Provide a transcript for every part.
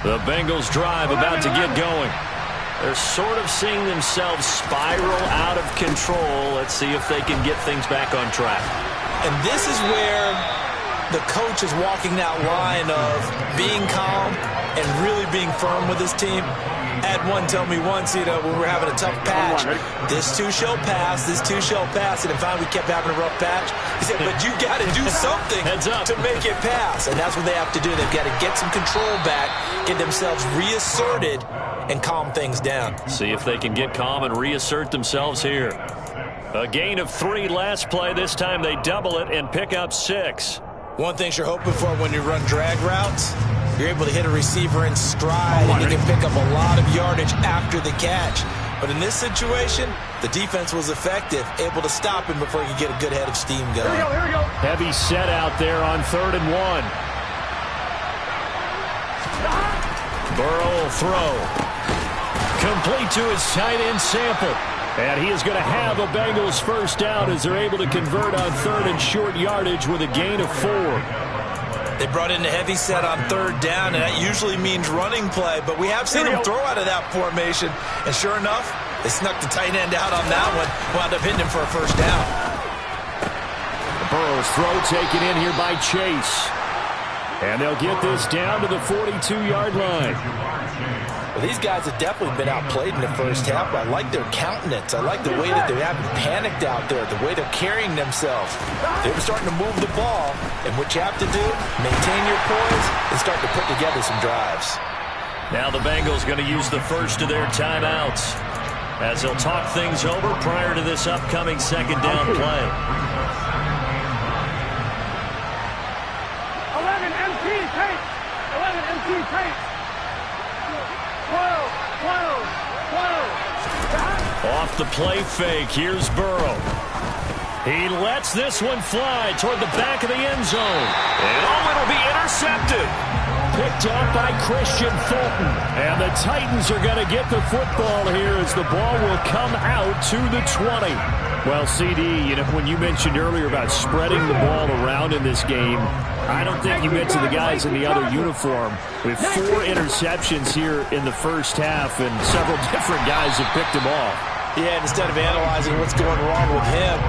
The Bengals drive about to get going. They're sort of seeing themselves spiral out of control. Let's see if they can get things back on track. And this is where the coach is walking that line of being calm and really being firm with his team. I had one tell me once, when we were having a tough patch, this too shall pass, this too shall pass, and then finally we kept having a rough patch. He said, but you got to do something to make it pass, and that's what they have to do. They've got to get some control back, get themselves reasserted, and calm things down. See if they can get calm and reassert themselves here. A gain of 3 last play. This time they double it and pick up 6. One thing you're hoping for when you run drag routes, you're able to hit a receiver in stride, and you can pick up a lot of yardage after the catch. But in this situation, the defense was effective, able to stop him before he could get a good head of steam going. Here we go. Heavy set out there on 3rd and 1. Burrow will throw. Complete to his tight end Sample. And he is going to have a Bengals first down as they're able to convert on 3rd and short yardage with a gain of 4. They brought in a heavy set on 3rd down, and that usually means running play. But we have seen him throw out of that formation. And sure enough, they snuck the tight end out on that one. Wound up hitting him for a first down. Burrow's throw taken in here by Chase. And they'll get this down to the 42-yard line. Well, these guys have definitely been outplayed in the first half. I like their countenance. I like the way that they haven't panicked out there, the way they're carrying themselves. They were starting to move the ball, and what you have to do, maintain your poise and start to put together some drives. Now the Bengals going to use the first of their timeouts as they'll talk things over prior to this upcoming 2nd down play. 11 MT tape. 11 MT tape. 12. Off the play fake, here's Burrow. He lets this one fly toward the back of the end zone. And it'll be intercepted. Picked up by Christian Fulton. And the Titans are going to get the football here as the ball will come out to the 20. Well, CD, when you mentioned earlier about spreading the ball around in this game, I don't think you mentioned the guys in the other uniform. With 4 interceptions here in the first half, and several different guys have picked them off. Yeah, instead of analyzing what's going wrong with him,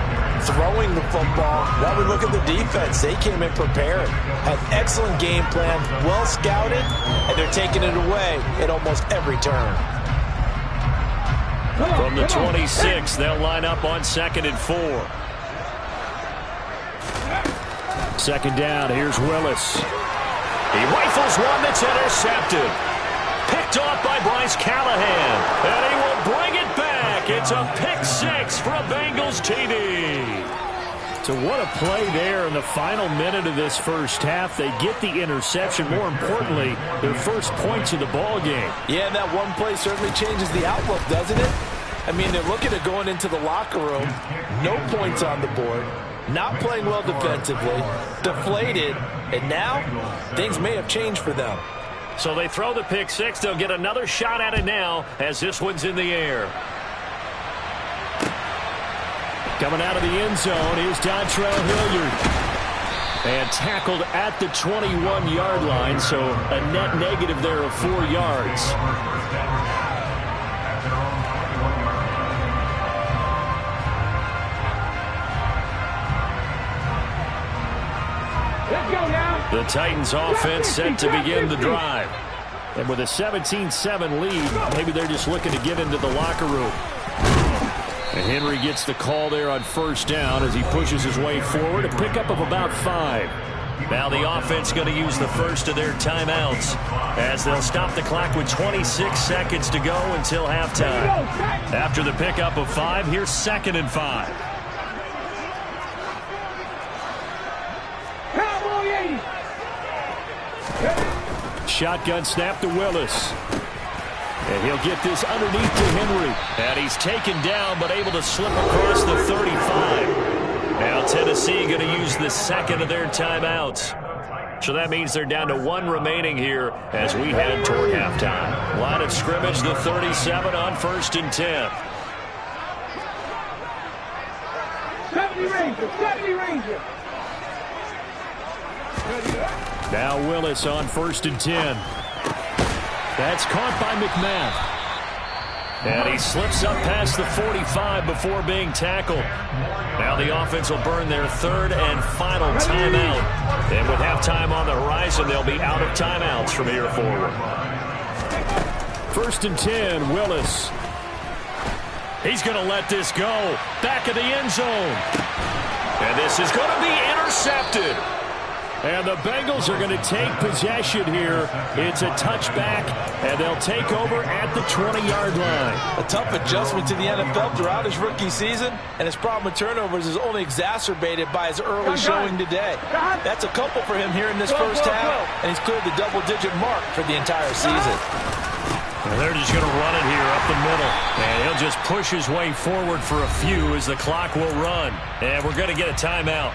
throwing the football, while we look at the defense, they came in prepared. Had excellent game plan, well scouted, and they're taking it away at almost every turn. From the 26, they'll line up on 2nd and 4. 2nd down, here's Willis. He rifles one that's intercepted. Picked off by Bryce Callahan. And he will bring it back. It's a pick 6 for a Bengals TD. So what a play there in the final minute of this first half. They get the interception. More importantly, their first points of the ball game. Yeah, and that one play certainly changes the outlook, doesn't it? I mean, they're looking at going into the locker room. No points on the board. Not playing well defensively. Deflated. And now, things may have changed for them. So they throw the pick 6. They'll get another shot at it now as this one's in the air. Coming out of the end zone, here's Dontrell Hilliard. And tackled at the 21-yard line, so a net negative there of 4 yards. Let's go now. The Titans offense set to begin the drive. And with a 17-7 lead, maybe they're just looking to get into the locker room. And Henry gets the call there on 1st down as he pushes his way forward. A pickup of about 5. Now the offense going to use the first of their timeouts as they'll stop the clock with 26 seconds to go until halftime. After the pickup of 5, here's 2nd and 5. Shotgun snap to Willis. And he'll get this underneath to Henry. And he's taken down but able to slip across the 35. Now Tennessee going to use the 2nd of their timeouts. So that means they're down to 1 remaining here as we head toward halftime. Line of scrimmage, the 37 on 1st and 10. 70 Ranger. Now Willis on 1st and 10. That's caught by McMahon. And he slips up past the 45 before being tackled. Now the offense will burn their third and final timeout. And with halftime on the horizon, they'll be out of timeouts from here forward. 1st and 10, Willis. He's going to let this go. Back of the end zone. And this is going to be intercepted. And the Bengals are going to take possession here. It's a touchback, and they'll take over at the 20-yard line. A tough adjustment to the NFL throughout his rookie season, and his problem with turnovers is only exacerbated by his early showing today. That's a couple for him here in this first half, and he's cleared the double-digit mark for the entire season. And they're just going to run it here up the middle. And he'll just push his way forward for a few as the clock will run. And we're going to get a timeout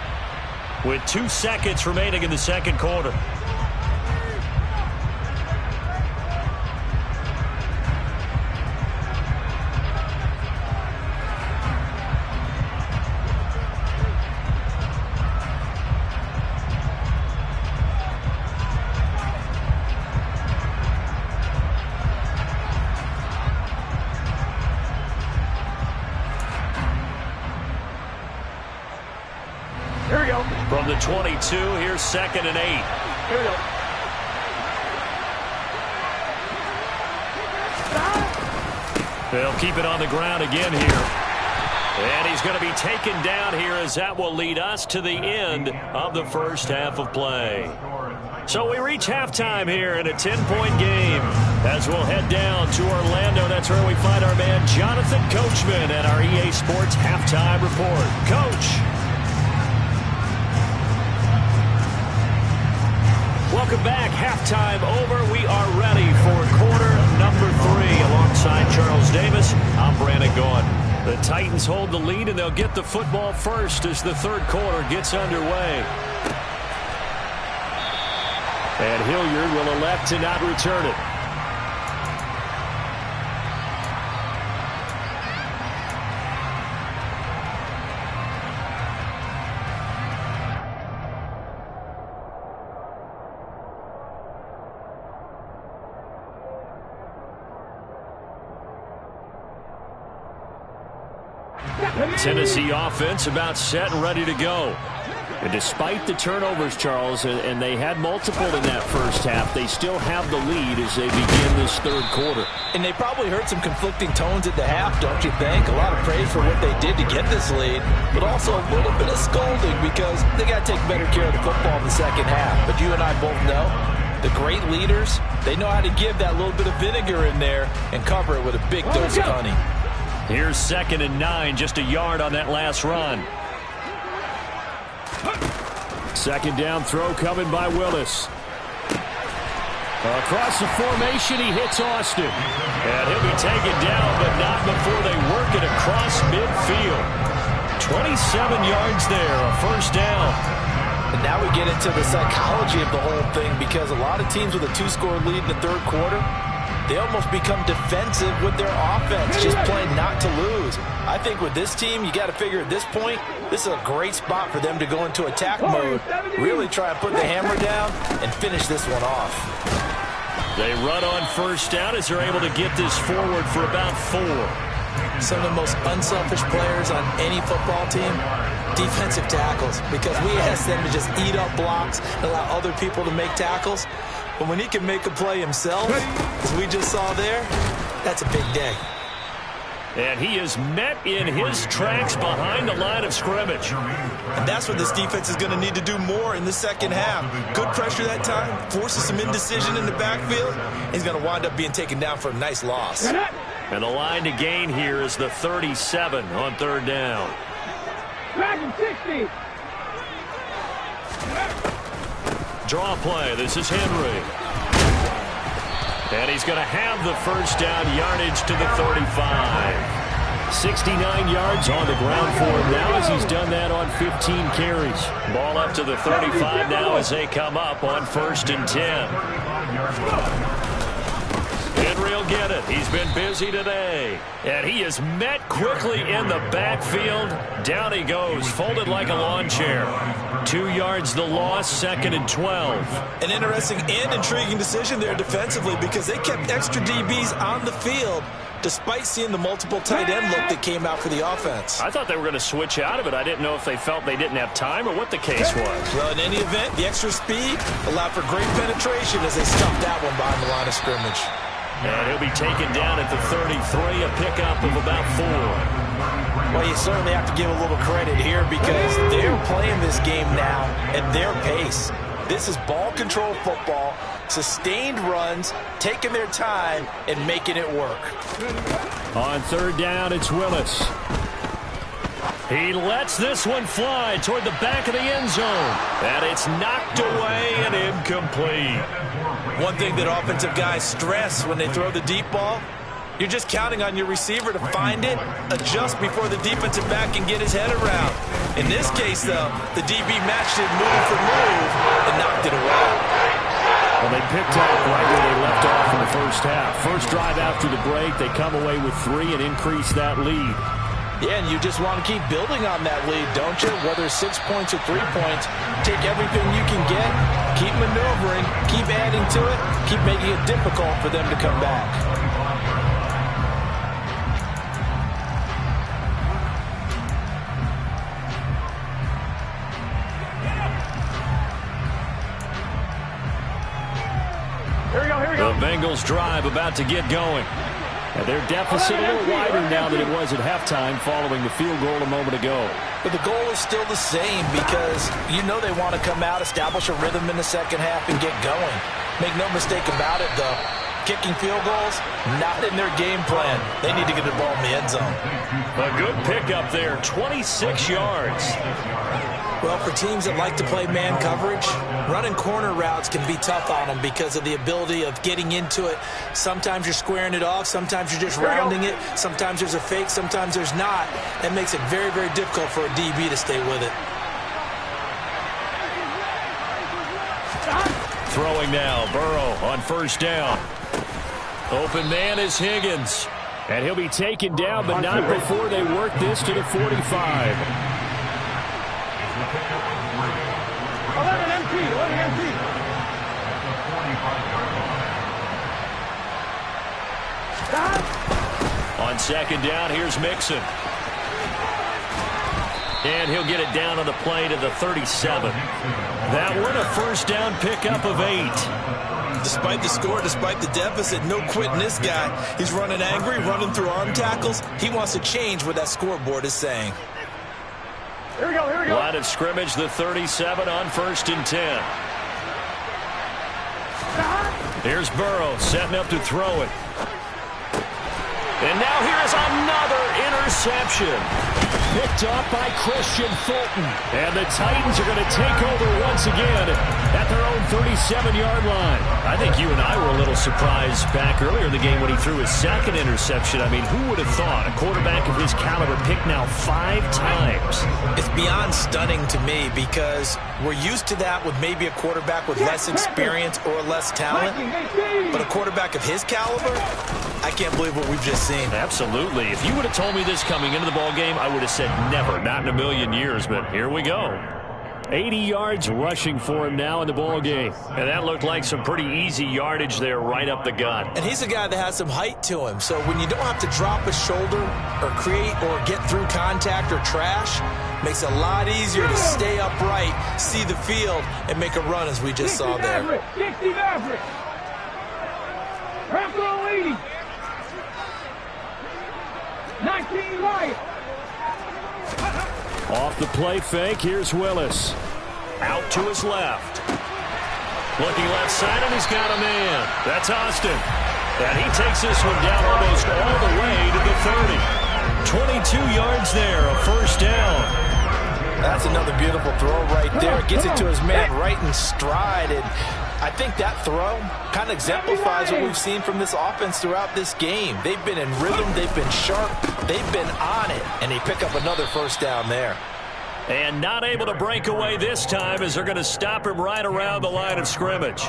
with 2 seconds remaining in the second quarter. Here we go. From the 22, here's 2nd and 8. Here we go. They'll keep it on the ground again here. And he's going to be taken down here as that will lead us to the end of the first half of play. So we reach halftime here in a 10-point game. As we'll head down to Orlando, that's where we find our man Jonathan Coachman at our EA Sports Halftime Report. Coach. Welcome back. Halftime over. We are ready for quarter number 3. Alongside Charles Davis, I'm Brandon Gaughan. The Titans hold the lead, and they'll get the football first as the third quarter gets underway. And Hilliard will elect to not return it. Tennessee offense about set and ready to go. And despite the turnovers, Charles, and they had multiple in that first half, they still have the lead as they begin this third quarter. And they probably heard some conflicting tones at the half, don't you think? A lot of praise for what they did to get this lead, but also a little bit of scolding because they got to take better care of the football in the second half. But you and I both know the great leaders, they know how to give that little bit of vinegar in there and cover it with a big dose of honey. Here's 2nd and 9, just a yard on that last run. Second down throw coming by Willis. Across the formation, he hits Austin. And he'll be taken down, but not before they work it across midfield. 27 yards there, a first down. And now we get into the psychology of the whole thing because a lot of teams with a 2-score lead in the third quarter, they almost become defensive with their offense, just playing not to lose. I think with this team, you got to figure at this point, this is a great spot for them to go into attack mode, really try and put the hammer down and finish this one off. They run on first down as they're able to get this forward for about 4. Some of the most unselfish players on any football team, defensive tackles, because we ask them to just eat up blocks and allow other people to make tackles. But when he can make a play himself, as we just saw there, that's a big day. And he is met in his tracks behind the line of scrimmage. And that's what this defense is going to need to do more in the second half. Good pressure that time, forces some indecision in the backfield. He's going to wind up being taken down for a nice loss. And the line to gain here is the 37 on third down. Back in 60. Draw play. This is Henry. And he's going to have the first down, yardage to the 35. 69 yards on the ground for him now as he's done that on 15 carries. Ball up to the 35 now as they come up on 1st and 10. Henry will get it. He's been busy today. And he is met quickly in the backfield. Down he goes, folded like a lawn chair. 2 yards the loss, 2nd and 12. An interesting and intriguing decision there defensively because they kept extra DBs on the field despite seeing the multiple tight end look that came out for the offense. I thought they were going to switch out of it. I didn't know if they felt they didn't have time or what the case was. Well, in any event, the extra speed allowed for great penetration as they stuffed that one behind the line of scrimmage. And he'll be taken down at the 33, a pickup of about 4. Well, you certainly have to give a little credit here because they're playing this game now at their pace. This is ball control football, sustained runs, taking their time, and making it work. On 3rd down, it's Willis. He lets this one fly toward the back of the end zone. And it's knocked away and incomplete. One thing that offensive guys stress when they throw the deep ball, you're just counting on your receiver to find it, adjust before the defensive back can get his head around. In this case, though, the DB matched it move for move and knocked it away. Well, they picked up right where they left off in the first half. First drive after the break, they come away with 3 and increase that lead. Yeah, and you just want to keep building on that lead, don't you? Whether it's 6 points or 3 points, take everything you can get, keep maneuvering, keep adding to it, keep making it difficult for them to come back. The Bengals drive about to get going. And their deficit a little wider now than it was at halftime following the field goal a moment ago. But the goal is still the same because you know they want to come out, establish a rhythm in the second half, and get going. Make no mistake about it, though. Kicking field goals, not in their game plan. They need to get the ball in the end zone. A good pickup there, 26 yards. Well, for teams that like to play man coverage, running corner routes can be tough on them because of the ability of getting into it. Sometimes you're squaring it off. Sometimes you're just rounding it. Sometimes there's a fake. Sometimes there's not. That makes it very, very difficult for a DB to stay with it. Throwing now, Burrow on 1st down. Open man is Higgins. And he'll be taken down, but not before they work this to the 45. 11 MT. On 2nd down, here's Mixon. And he'll get it down on the play to the 37. That one a 1st down pickup of 8. Despite the score, despite the deficit, no quitting this guy. He's running angry, running through arm tackles. He wants to change what that scoreboard is saying. Here we go. Line of scrimmage, the 37 on 1st and 10. Here's Burrow setting up to throw it. And now here's another interception. Picked off by Christian Fulton. And the Titans are going to take over once again at their own 37-yard line. I think you and I were a little surprised back earlier in the game when he threw his 2nd interception. I mean, who would have thought a quarterback of his caliber picked now 5 times? It's beyond stunning to me because we're used to that with maybe a quarterback with less experience or less talent. But a quarterback of his caliber, I can't believe what we've just seen. Absolutely. If you would have told me this coming into the ball game, I would have said never, not in a million years, but here we go. 80 yards rushing for him now in the ball game. And that looked like some pretty easy yardage there right up the gut. And he's a guy that has some height to him. So when you don't have to drop a shoulder or create or get through contact or trash, makes it a lot easier to stay upright, see the field, and make a run as we just saw there. 60 Maverick. Rambo 80. 19 Lion. Off the play fake, here's Willis. Out to his left. Looking left side, and he's got a man. That's Austin. And he takes this one down almost all the way to the 30. 22 yards there, a 1st down. That's another beautiful throw right there. Gets it to his man right in stride. And I think that throw kind of exemplifies what we've seen from this offense throughout this game. They've been in rhythm. They've been sharp. They've been on it. And they pick up another 1st down there. And not able to break away this time as they're going to stop him right around the line of scrimmage.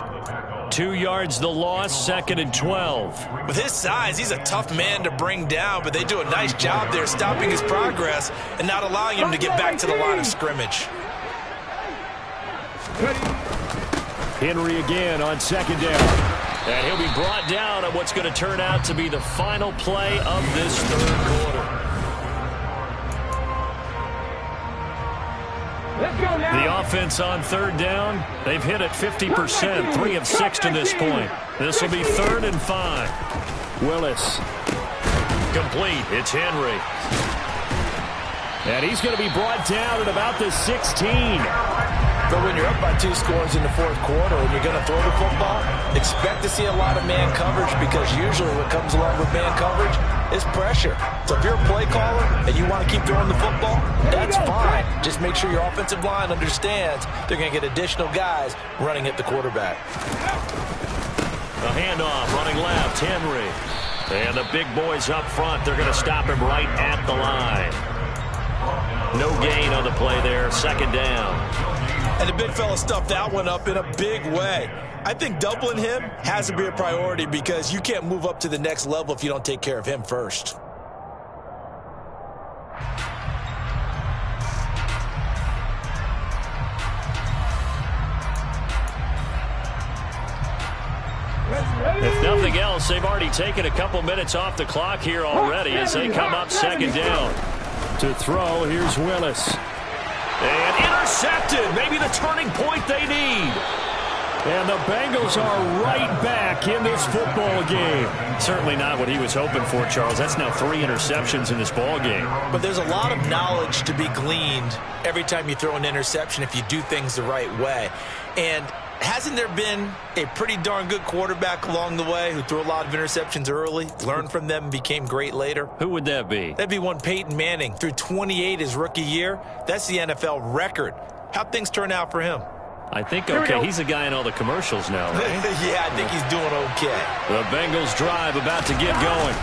2 yards the loss, 2nd and 12. With his size, he's a tough man to bring down, but they do a nice job there stopping his progress and not allowing him to get back to the line of scrimmage. Henry again on 2nd down. And he'll be brought down on what's going to turn out to be the final play of this 3rd quarter. The offense on 3rd down, they've hit it 50%, 3 of 6 to this point. This will be 3rd and 5. Willis. Complete. It's Henry. And he's going to be brought down at about the 16. But when you're up by 2 scores in the 4th quarter and you're going to throw the football, expect to see a lot of man coverage, because usually what comes along with man coverage is pressure. So if you're a play caller and you want to keep throwing the football, that's fine. Just make sure your offensive line understands they're going to get additional guys running at the quarterback. The handoff, running left, Henry. And the big boys up front, they're going to stop him right at the line. No gain on the play there, 2nd down. And the big fella stuffed that one up in a big way. I think doubling him has to be a priority, because you can't move up to the next level if you don't take care of him first. If nothing else, they've already taken a couple minutes off the clock here already as they come up 2nd down. To throw, here's Willis. And intercepted, maybe the turning point they need. And the Bengals are right back in this football game. Certainly not what he was hoping for, Charles. That's now 3 interceptions in this ball game. But there's a lot of knowledge to be gleaned every time you throw an interception if you do things the right way. And hasn't there been a pretty darn good quarterback along the way who threw a lot of interceptions early, learned from them, and became great later? Who would that be? That'd be one Peyton Manning. Threw 28 his rookie year. That's the NFL record. How'd things turn out for him? I think okay. He's a guy in all the commercials now, right? Yeah, I think he's doing okay. The Bengals drive about to get going.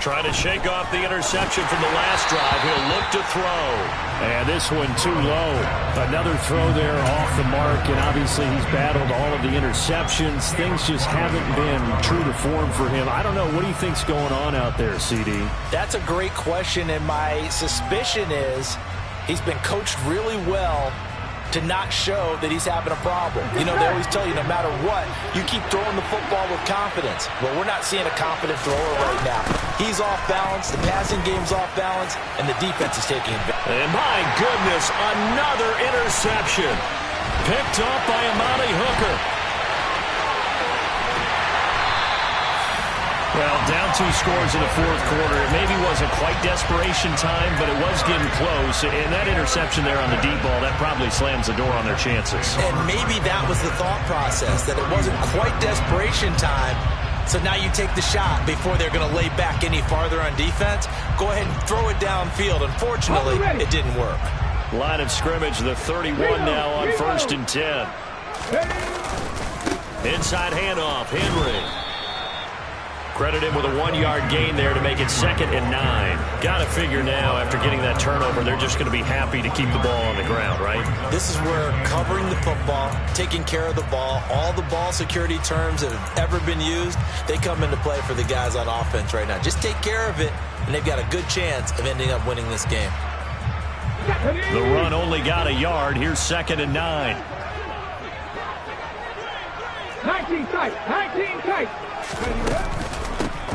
Trying to shake off the interception from the last drive. He'll look to throw. And this one too low. Another throw there off the mark, and obviously he's battled all of the interceptions. Things just haven't been true to form for him. I don't know. What do you think's going on out there, CD? That's a great question, and my suspicion is he's been coached really well to not show that he's having a problem. You know, they always tell you no matter what, you keep throwing the football with confidence. Well, we're not seeing a confident thrower right now. He's off balance, the passing game's off balance, and the defense is taking advantage. And my goodness, another interception. Picked up by Amani Hooker. Well, down 2 scores in the 4th quarter. It maybe wasn't quite desperation time, but it was getting close. And that interception there on the deep ball, that probably slams the door on their chances. And maybe that was the thought process, that it wasn't quite desperation time. So now you take the shot before they're going to lay back any farther on defense. Go ahead and throw it downfield. Unfortunately, it didn't work. Line of scrimmage, the 31 now on 1st and 10. Inside handoff, Henry. Credit him with a 1-yard gain there to make it 2nd and 9. Got to figure now, after getting that turnover, they're just going to be happy to keep the ball on the ground, right? This is where covering the football, taking care of the ball, all the ball security terms that have ever been used, they come into play for the guys on offense right now. Just take care of it, and they've got a good chance of ending up winning this game. The run only got a yard. Here's 2nd and 9. 19 tight, 19 tight.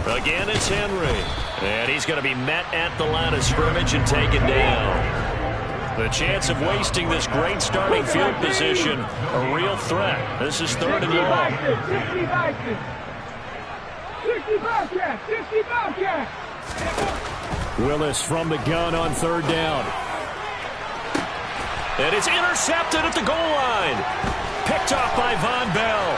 Again, it's Henry. And he's going to be met at the line of scrimmage and taken down. The chance of wasting this great starting field position, a real threat. This is 3rd and long. 60 Bobcats, 60 Bobcats. Willis from the gun on 3rd down. And it's intercepted at the goal line. Picked off by Von Bell.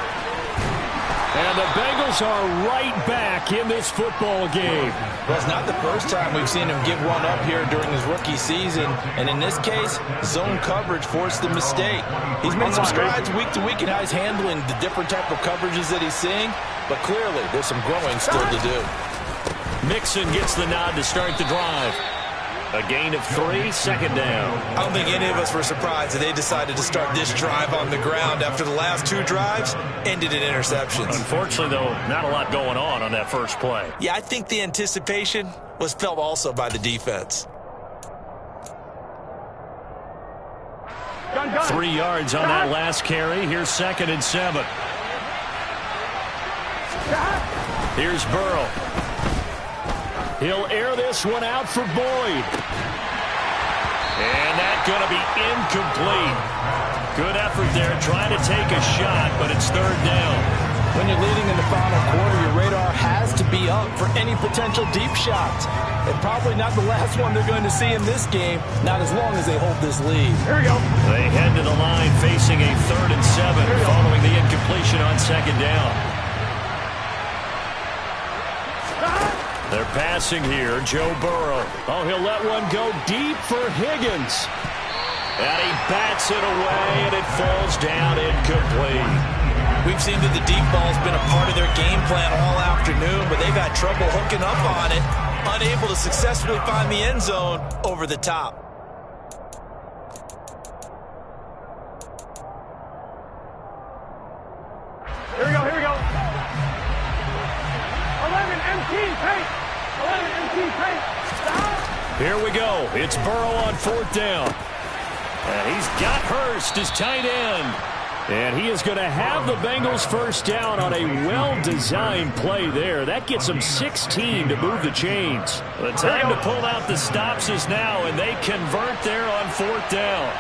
And the Bengals are right back in this football game. Well, it's not the first time we've seen him give one up here during his rookie season. And in this case, zone coverage forced the mistake. He's made some strides week to week in how he's handling the different type of coverages that he's seeing. But clearly, there's some growing still to do. Mixon gets the nod to start the drive. A gain of 3, second down. I don't think any of us were surprised that they decided to start this drive on the ground after the last 2 drives ended in interceptions. Unfortunately, though, not a lot going on that first play. Yeah, I think the anticipation was felt also by the defense. 3 yards on that last carry. Here's 2nd and 7. Here's Burrow. He'll air this one out for Boyd. And that's going to be incomplete. Good effort there trying to take a shot, but it's 3rd down. When you're leading in the final quarter, your radar has to be up for any potential deep shots. And probably not the last one they're going to see in this game, not as long as they hold this lead. Here we go. They head to the line facing a 3rd and 7 following the incompletion on 2nd down. They're passing here, Joe Burrow. Oh, he'll let one go deep for Higgins. And he bats it away, and it falls down incomplete. We've seen that the deep ball's been a part of their game plan all afternoon, but they've had trouble hooking up on it, unable to successfully find the end zone over the top. Here we go, here we go. 11 MT paint. 11 MT paint. Here we go. It's Burrow on 4th down. And he's got Hurst as tight end. And he is going to have the Bengals first down on a well-designed play there. That gets them 16 to move the chains. The time to pull out the stops is now, and they convert there on 4th down.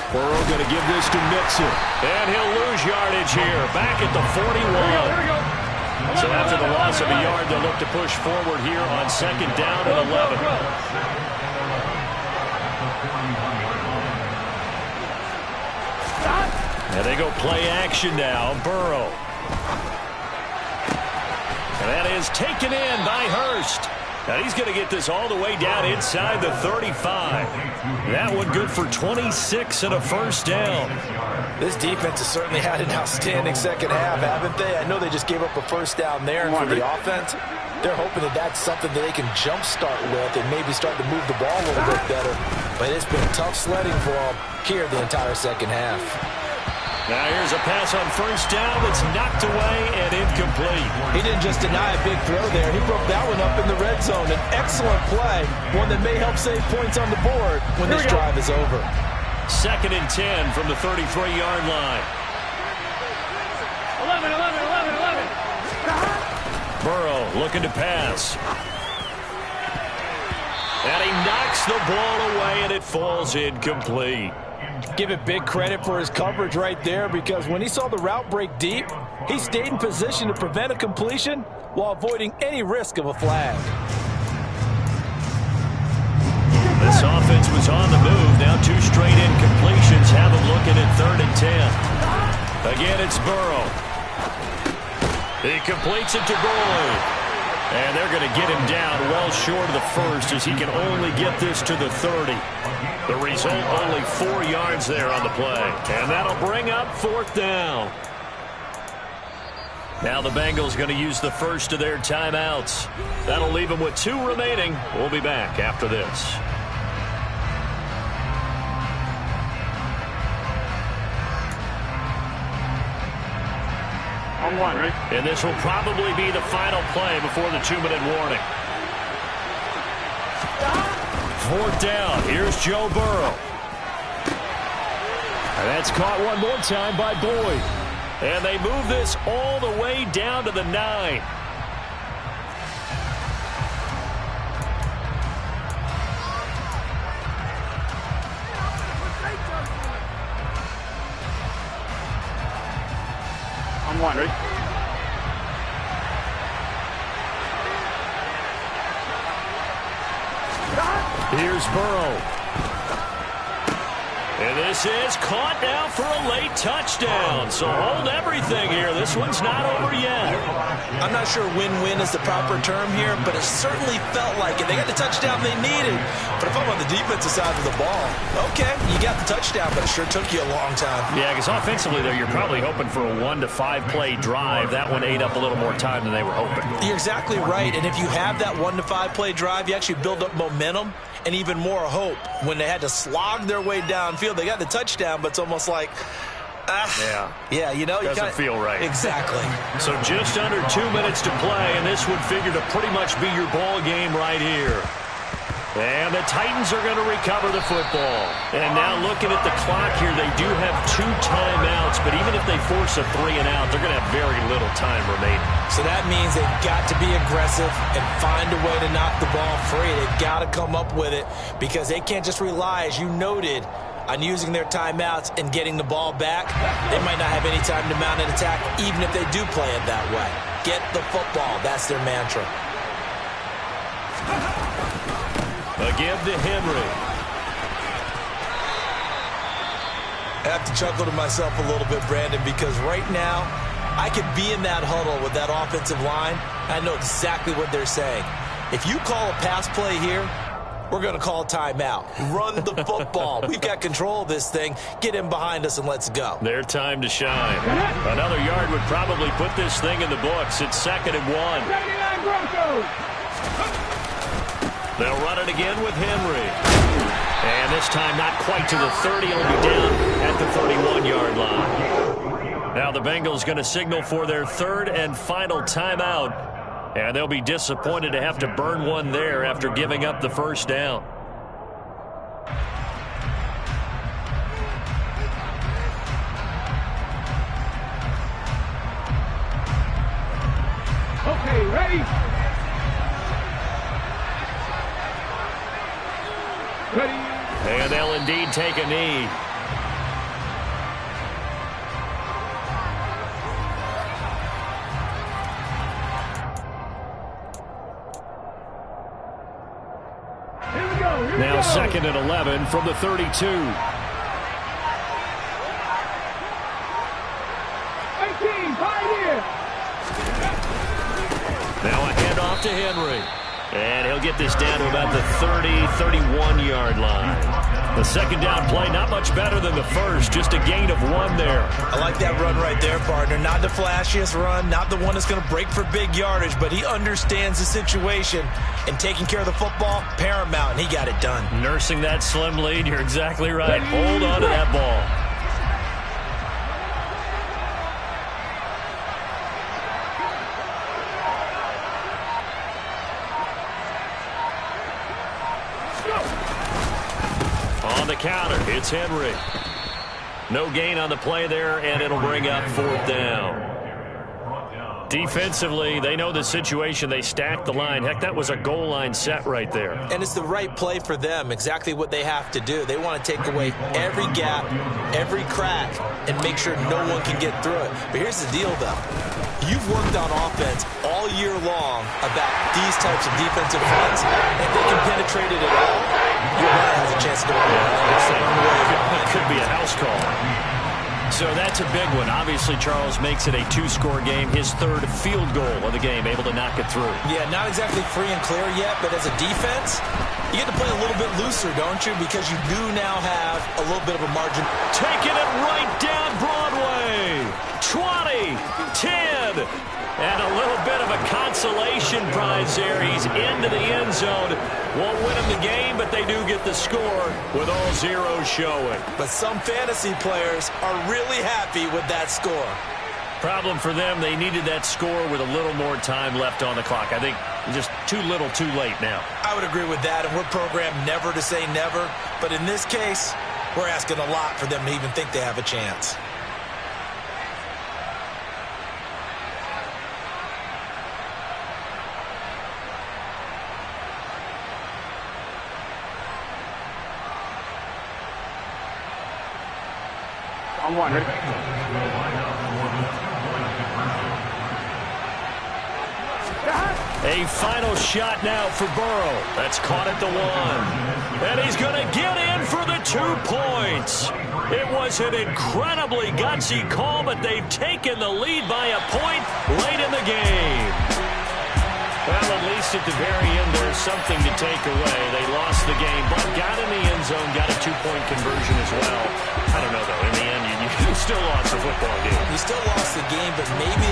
Burrow going to give this to Mixon. And he'll lose yardage here, back at the 41. So after the loss of a yard, they'll look to push forward here on 2nd down and 11. And they go play action now. Burrow. And that is taken in by Hurst. And he's going to get this all the way down inside the 35. That one good for 26 and a first down. This defense has certainly had an outstanding second half, haven't they? I know they just gave up a first down there, and for the offense, they're hoping that that's something that they can jumpstart with and maybe start to move the ball a little bit better. But it's been tough sledding for them here the entire second half. Now here's a pass on first down that's knocked away and incomplete. He didn't just deny a big throw there. He broke that one up in the red zone. An excellent play, one that may help save points on the board when this drive is over. 2nd and 10 from the 33-yard line. 11, 11, 11, 11. Burrow looking to pass. And he knocks the ball away, and it falls incomplete. Give it big credit for his coverage right there, because when he saw the route break deep, he stayed in position to prevent a completion while avoiding any risk of a flag. This offense was on the move. Now 2 straight incompletions have them looking at 3rd and 10. Again, it's Burrow. He completes it to Boyd. And they're going to get him down well short of the first, as he can only get this to the 30. The result, only 4 yards there on the play. And that'll bring up 4th down. Now the Bengals going to use the first of their timeouts. That'll leave them with 2 remaining. We'll be back after this. On 1, right? And this will probably be the final play before the 2-minute warning. 4th down. Here's Joe Burrow. And that's caught one more time by Boyd. And they move this all the way down to the 9. On 1, right? Here's Burrow. And this is caught now for a late touchdown. So hold everything here. This one's not over yet. I'm not sure win-win is the proper term here, but it certainly felt like it. They got the touchdown they needed. But if I'm on the defensive side of the ball, okay, you got the touchdown, but it sure took you a long time. Yeah, because offensively, though, you're probably hoping for a 1 to 5 play drive. That one ate up a little more time than they were hoping. You're exactly right. And if you have that 1 to 5 play drive, you actually build up momentum and even more hope. When they had to slog their way downfield, they got the touchdown, but it's almost like, yeah, you know, doesn't feel right. Exactly. So just under 2 minutes to play, and this would figure to pretty much be your ball game right here. And the Titans are going to recover the football. And now looking at the clock here, they do have 2 timeouts, but even if they force a 3 and out, they're going to have very little time remaining. So that means they've got to be aggressive and find a way to knock the ball free. They've got to come up with it because they can't just rely, as you noted, on using their timeouts and getting the ball back. They might not have any time to mount an attack, even if they do play it that way. Get the football. That's their mantra. A give to Henry. I have to chuckle to myself a little bit, Brandon, because right now I could be in that huddle with that offensive line. I know exactly what they're saying. If you call a pass play here, we're going to call a timeout. Run the football. We've got control of this thing. Get in behind us and let's go. Their time to shine. Another yard would probably put this thing in the books. It's 2nd and 1. Broncos. They'll run it again with Henry. And this time not quite to the 30. It'll be down at the 31-yard line. Now the Bengals going to signal for their 3rd and final timeout. And they'll be disappointed to have to burn one there after giving up the first down. Okay, ready? Ready. And they'll indeed take a knee. Now 2nd and 11 from the 32. 18, 5 here. Now a handoff to Henry. And he'll get this down to about the 30, 31-yard line. The 2nd down play, not much better than the first, just a gain of 1 there. I like that run right there, partner. Not the flashiest run, not the one that's going to break for big yardage, but he understands the situation, and taking care of the football, paramount, and he got it done. Nursing that slim lead, you're exactly right. Hold on to that ball. On the counter, it's Henry. No gain on the play there, and it'll bring up 4th down. Defensively, they know the situation. They stacked the line. Heck, that was a goal line set right there. And it's the right play for them, exactly what they have to do. They want to take away every gap, every crack, and make sure no one can get through it. But here's the deal, though. You've worked on offense all year long about these types of defensive fronts. If they can penetrate it at all, your guy has a chance to go on. It could be a house call. So that's a big one. Obviously, Charles makes it a 2-score game. His 3rd field goal of the game, able to knock it through. Yeah, not exactly free and clear yet, but as a defense, you get to play a little bit looser, don't you? Because you do now have a little bit of a margin. Taking it right down Broadway. 20, 10, and a little bit of a consolation prize there. He's into the end zone. Won't win him the game, but they do get the score with all zeros showing. But some fantasy players are really happy with that score. Problem for them, they needed that score with a little more time left on the clock. I think just too little, too late now. I would agree with that, and we're programmed never to say never. But in this case, we're asking a lot for them to even think they have a chance. On 1, ready? A final shot now for Burrow. That's caught at the 1. And he's going to get in for the 2. 2 points. It was an incredibly gutsy call, but they've taken the lead by a point late in the game. Well, at least at the very end, there's something to take away. They lost the game, but got in the end zone, got a 2-point conversion as well. I don't know, though. In the end, you still lost the football game. You still lost the game, but maybe